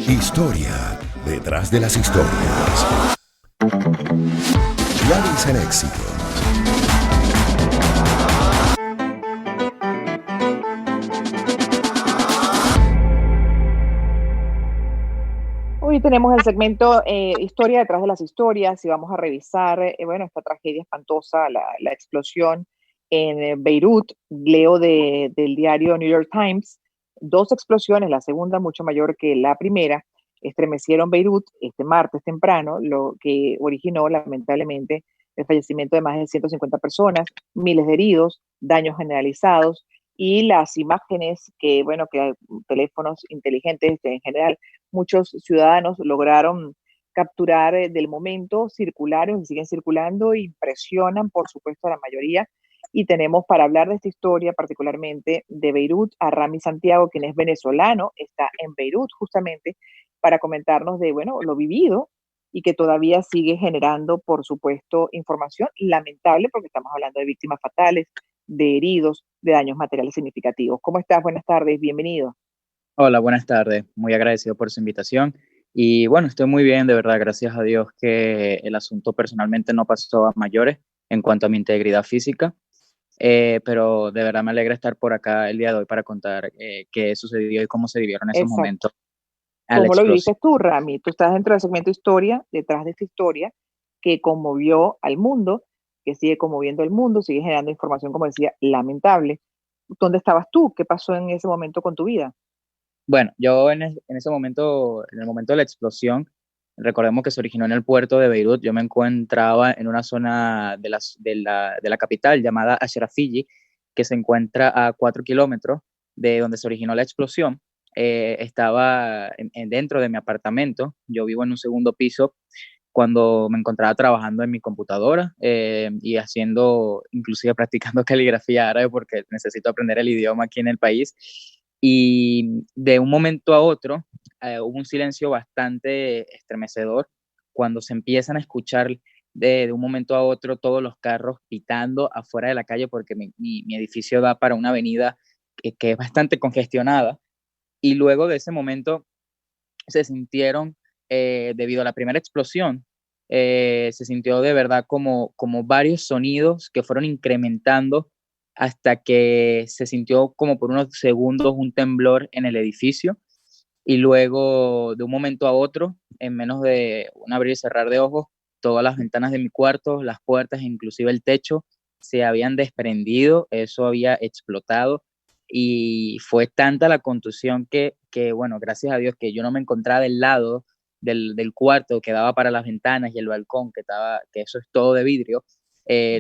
Historia detrás de las historias. Diarios en éxito. Hoy tenemos el segmento Historia detrás de las historias y vamos a revisar, esta tragedia espantosa, la explosión en Beirut. Leo del diario New York Times, dos explosiones, la segunda mucho mayor que la primera, estremecieron Beirut este martes temprano, lo que originó lamentablemente el fallecimiento de más de 150 personas, miles de heridos, daños generalizados y las imágenes que teléfonos inteligentes en general muchos ciudadanos lograron capturar del momento, circularon y siguen circulando, impresionan por supuesto a la mayoría. Y tenemos para hablar de esta historia, particularmente de Beirut, a Rami Santiago, quien es venezolano, está en Beirut justamente para comentarnos de, lo vivido y que todavía sigue generando, por supuesto, información lamentable porque estamos hablando de víctimas fatales, de heridos, de daños materiales significativos. ¿Cómo estás? Buenas tardes, bienvenido. Hola, buenas tardes. Muy agradecido por su invitación. Y bueno, estoy muy bien, de verdad, gracias a Dios que el asunto personalmente no pasó a mayores en cuanto a mi integridad física. Pero de verdad me alegra estar por acá el día de hoy para contar qué sucedió y cómo se vivieron esos Exacto. momentos a la ¿Cómo lo explosión. viviste tú, Rami? Tú estás dentro del segmento Historia, detrás de esta historia que conmovió al mundo, que sigue conmoviendo al mundo, sigue generando información, como decía, lamentable. ¿Dónde estabas tú? ¿Qué pasó en ese momento con tu vida? Bueno, yo en ese momento, en el momento de la explosión, recordemos que se originó en el puerto de Beirut. Yo me encontraba en una zona de la capital llamada Ashrafiji, que se encuentra a 4 kilómetros de donde se originó la explosión. Estaba dentro de mi apartamento. Yo vivo en un segundo piso cuando me encontraba trabajando en mi computadora y haciendo, inclusive practicando caligrafía árabe porque necesito aprender el idioma aquí en el país. Y de un momento a otro hubo un silencio bastante estremecedor cuando se empiezan a escuchar de un momento a otro todos los carros pitando afuera de la calle porque mi edificio da para una avenida que es bastante congestionada. Y luego de ese momento se sintieron, debido a la primera explosión, se sintió de verdad como varios sonidos que fueron incrementando hasta que se sintió como por unos segundos un temblor en el edificio y luego de un momento a otro, en menos de un abrir y cerrar de ojos, todas las ventanas de mi cuarto, las puertas, inclusive el techo, se habían desprendido, eso había explotado y fue tanta la contusión bueno, gracias a Dios que yo no me encontraba del lado del cuarto que daba para las ventanas y el balcón, que eso es todo de vidrio.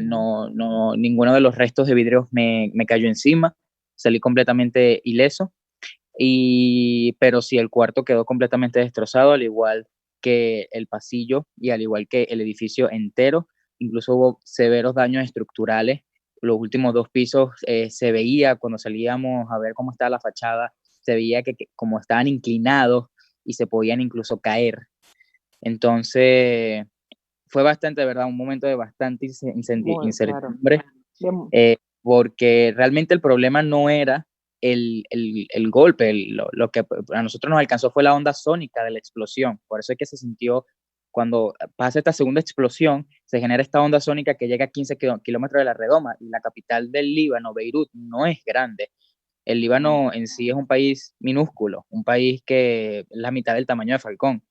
No, ninguno de los restos de vidrio me cayó encima, salí completamente ileso. Pero sí, el cuarto quedó completamente destrozado, al igual que el pasillo y al igual que el edificio entero. Incluso hubo severos daños estructurales. Los últimos dos pisos se veía cuando salíamos a ver cómo estaba la fachada, se veía que como estaban inclinados y se podían incluso caer. Entonces, fue bastante, de verdad, un momento de bastante Muy claro. incertidumbre, Bien. porque realmente el problema no era el golpe, lo que a nosotros nos alcanzó fue la onda sónica de la explosión. Por eso es que se sintió, cuando pasa esta segunda explosión, se genera esta onda sónica que llega a 15 kilómetros de la redoma, y la capital del Líbano, Beirut, no es grande. El Líbano en sí es un país minúsculo, un país que es la mitad del tamaño de Falcón,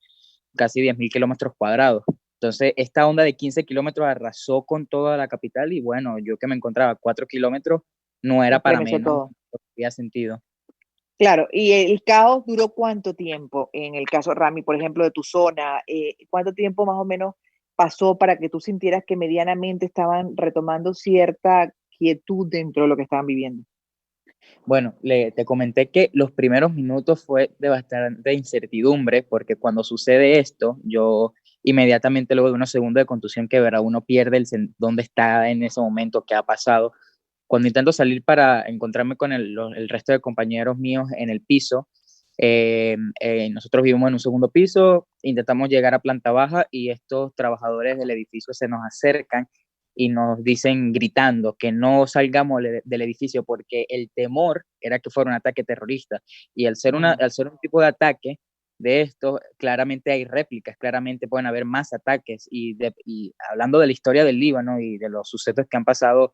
casi 10.000 kilómetros cuadrados. Entonces, esta onda de 15 kilómetros arrasó con toda la capital y bueno, yo que me encontraba a 4 kilómetros, no era para Estremeció menos, todo. no había sentido. Claro, ¿y el caos duró cuánto tiempo? En el caso, Rami, por ejemplo, de tu zona, ¿cuánto tiempo más o menos pasó para que tú sintieras que medianamente estaban retomando cierta quietud dentro de lo que estaban viviendo? Bueno, te comenté que los primeros minutos fue de bastante incertidumbre, porque cuando sucede esto, yo inmediatamente luego de unos segundos de contusión que verá uno pierde dónde está en ese momento, qué ha pasado. Cuando intento salir para encontrarme con el resto de compañeros míos en el piso, nosotros vivimos en un segundo piso, intentamos llegar a planta baja y estos trabajadores del edificio se nos acercan y nos dicen gritando que no salgamos del edificio porque el temor era que fuera un ataque terrorista. Y al ser un tipo de ataque, de esto, claramente hay réplicas, claramente pueden haber más ataques y hablando de la historia del Líbano y de los sucesos que han pasado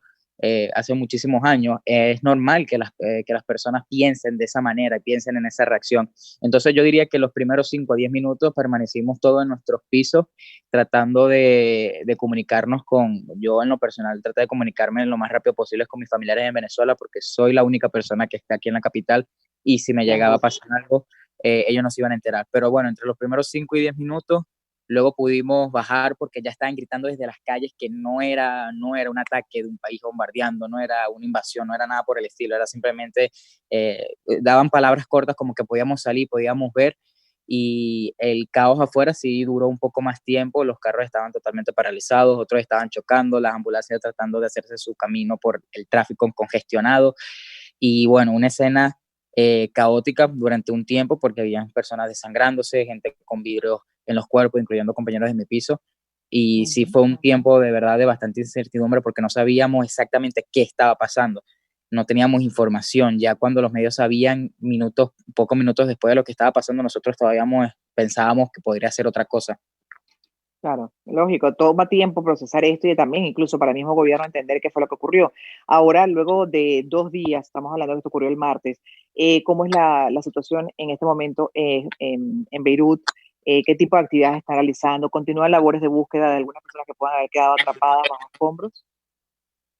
hace muchísimos años, es normal que las personas piensen de esa manera, piensen en esa reacción. Entonces yo diría que los primeros 5 o 10 minutos permanecimos todos en nuestros pisos tratando de comunicarnos yo en lo personal traté de comunicarme lo más rápido posible con mis familiares en Venezuela porque soy la única persona que está aquí en la capital y si me llegaba a pasar algo, ellos no se iban a enterar. Pero bueno, entre los primeros 5 y 10 minutos, luego pudimos bajar porque ya estaban gritando desde las calles que no era un ataque de un país bombardeando, no era una invasión, no era nada por el estilo, era simplemente, daban palabras cortas como que podíamos salir, podíamos ver, y el caos afuera sí duró un poco más tiempo, los carros estaban totalmente paralizados, otros estaban chocando, las ambulancias tratando de hacerse su camino por el tráfico congestionado, y bueno, una escena caótica durante un tiempo porque había personas desangrándose, gente con vidrios en los cuerpos, incluyendo compañeros de mi piso. Y sí fue un tiempo de verdad de bastante incertidumbre porque no sabíamos exactamente qué estaba pasando. No teníamos información. Ya cuando los medios sabían pocos minutos después de lo que estaba pasando, nosotros todavía pensábamos que podría ser otra cosa. Claro, lógico, toma tiempo procesar esto y también incluso para el mismo gobierno entender qué fue lo que ocurrió. Ahora, luego de 2 días, estamos hablando de que esto ocurrió el martes, ¿cómo es la situación en este momento en Beirut? ¿Qué tipo de actividades están realizando? ¿Continúan labores de búsqueda de algunas personas que puedan haber quedado atrapadas bajo escombros?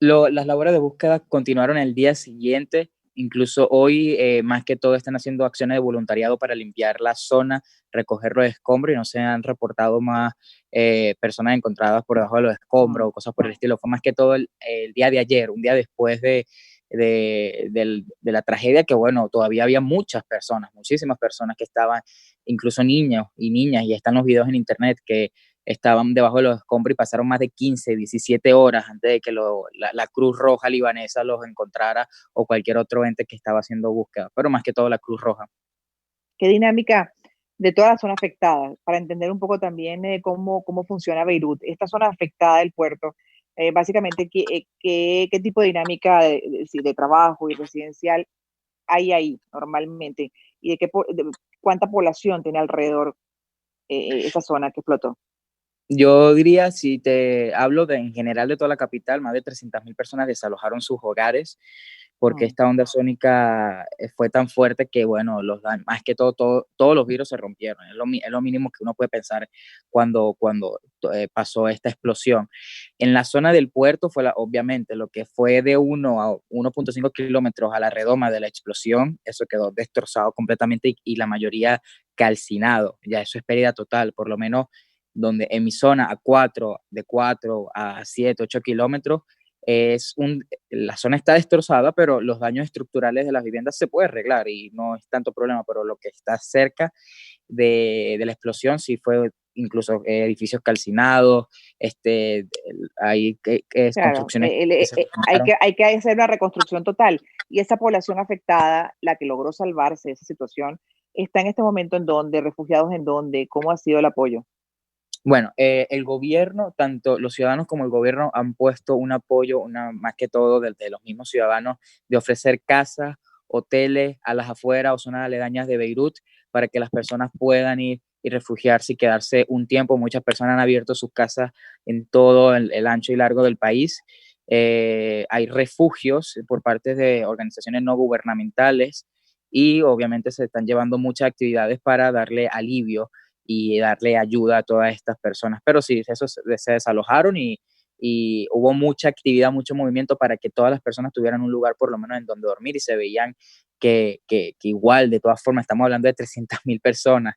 Las labores de búsqueda continuaron el día siguiente, incluso hoy, más que todo, están haciendo acciones de voluntariado para limpiar la zona, recoger los escombros y no se han reportado más personas encontradas por debajo de los escombros o cosas por el estilo. Fue más que todo el día de ayer, un día después de la tragedia, que bueno, todavía había muchísimas personas que estaban, incluso niños y niñas, y están los videos en internet que estaban debajo de los escombros y pasaron más de 15, 17 horas antes de que la Cruz Roja libanesa los encontrara o cualquier otro ente que estaba haciendo búsqueda, pero más que todo la Cruz Roja. ¿Qué dinámica de toda la zona afectada? Para entender un poco también cómo funciona Beirut, esta zona afectada del puerto, básicamente, ¿qué tipo de dinámica de trabajo y residencial hay ahí normalmente? ¿Y cuánta población tiene alrededor esa zona que explotó? Yo diría, si te hablo en general de toda la capital, más de 300.000 personas desalojaron sus hogares porque esta onda sónica fue tan fuerte que, bueno, más que todos los vidrios se rompieron. Es lo mínimo que uno puede pensar cuando pasó esta explosión. En la zona del puerto fue, obviamente, lo que fue de 1 a 1.5 kilómetros a la redoma de la explosión, eso quedó destrozado completamente y la mayoría calcinado. Ya eso es pérdida total, por lo menos donde en mi zona de 4 a 7, 8 kilómetros, la zona está destrozada, pero los daños estructurales de las viviendas se puede arreglar y no es tanto problema, pero lo que está cerca de la explosión sí fue incluso edificios calcinados, hay Claro, construcciones que se formaron. hay que hacer una reconstrucción total. Y esa población afectada, la que logró salvarse de esa situación, está en este momento en dónde, refugiados en dónde, ¿cómo ha sido el apoyo? Bueno, el gobierno, tanto los ciudadanos como el gobierno han puesto un apoyo, más que todo de los mismos ciudadanos, de ofrecer casas, hoteles a las afueras o zonas aledañas de Beirut para que las personas puedan ir y refugiarse y quedarse un tiempo. Muchas personas han abierto sus casas en todo el ancho y largo del país. Hay refugios por parte de organizaciones no gubernamentales y obviamente se están llevando muchas actividades para darle alivio y darle ayuda a todas estas personas. Pero sí, se desalojaron y hubo mucha actividad, mucho movimiento para que todas las personas tuvieran un lugar por lo menos en donde dormir y se veían que igual, de todas formas, estamos hablando de 300.000 personas.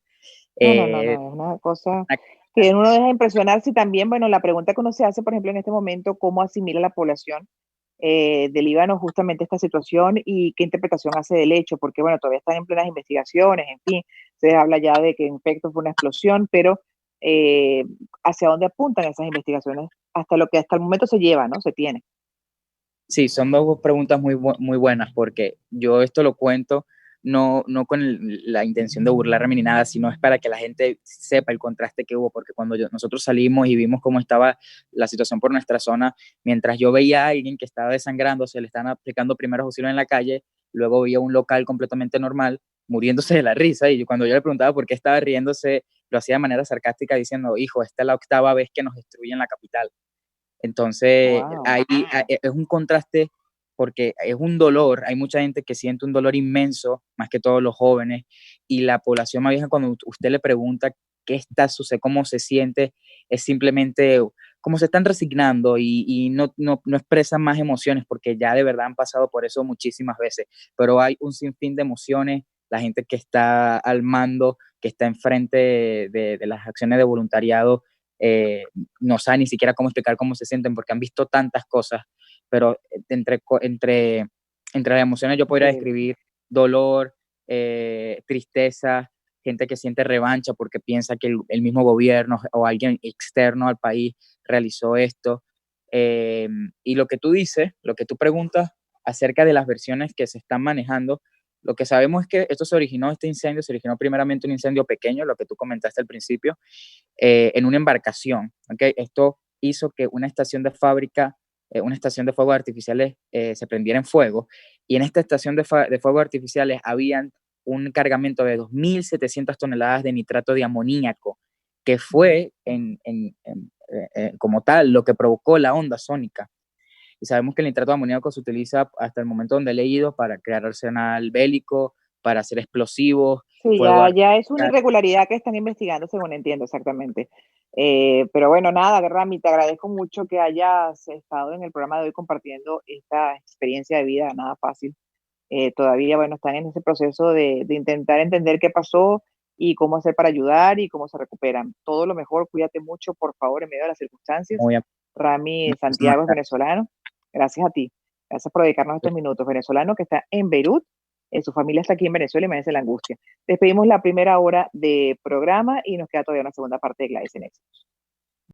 No, es una cosa que uno deja de impresionarse y también, bueno, la pregunta que uno se hace, por ejemplo, en este momento, ¿cómo asimila la población del Líbano justamente esta situación y qué interpretación hace del hecho? Porque, bueno, todavía están en plenas investigaciones, en fin, se habla ya de que en efecto fue una explosión, pero ¿hacia dónde apuntan esas investigaciones? Hasta lo que hasta el momento se lleva, ¿no? Se tiene. Sí, son dos preguntas muy buenas porque yo esto lo cuento no con la intención de burlarme ni nada, sino es para que la gente sepa el contraste que hubo, porque cuando nosotros salimos y vimos cómo estaba la situación por nuestra zona, mientras yo veía a alguien que estaba desangrando, se le estaban aplicando primeros auxilios en la calle, luego veía un local completamente normal, muriéndose de la risa, y cuando yo le preguntaba por qué estaba riéndose, lo hacía de manera sarcástica diciendo, hijo, esta es la 8ª vez que nos destruyen la capital. Entonces, Wow. ahí es un contraste porque es un dolor, hay mucha gente que siente un dolor inmenso, más que todos los jóvenes, y la población más vieja, cuando usted le pregunta qué está sucediendo, cómo se siente, es simplemente como se están resignando y no expresan más emociones porque ya de verdad han pasado por eso muchísimas veces, pero hay un sinfín de emociones, la gente que está al mando, que está enfrente de las acciones de voluntariado, no saben ni siquiera cómo explicar cómo se sienten porque han visto tantas cosas, pero entre las emociones yo podría describir dolor, tristeza, gente que siente revancha porque piensa que el mismo gobierno o alguien externo al país realizó esto. Y lo que tú dices, lo que tú preguntas acerca de las versiones que se están manejando, lo que sabemos es que este incendio se originó primeramente un incendio pequeño, lo que tú comentaste al principio, en una embarcación. ¿Okay? Esto hizo que una estación de fábrica, una estación de fuegos artificiales se prendiera en fuego, y en esta estación de fuegos artificiales habían un cargamento de 2.700 toneladas de nitrato de amoníaco, que fue como tal lo que provocó la onda sónica. Y sabemos que el nitrato de amoníaco se utiliza hasta el momento donde he leído para crear arsenal bélico, para hacer explosivos, Sí, fuego ya es una artificial. irregularidad que están investigando, según entiendo exactamente. Pero bueno, nada, Rami, te agradezco mucho que hayas estado en el programa de hoy compartiendo esta experiencia de vida, nada fácil. Todavía, bueno, están en ese proceso de intentar entender qué pasó y cómo hacer para ayudar y cómo se recuperan. Todo lo mejor, cuídate mucho, por favor, en medio de las circunstancias. Muy, Rami muchísimas Santiago es gracias. venezolano. Gracias a ti. Gracias por dedicarnos estos minutos. Venezolano que está en Beirut. Su familia está aquí en Venezuela y merece la angustia. Despedimos la primera hora de programa y nos queda todavía una segunda parte de Gladys en Éxitos.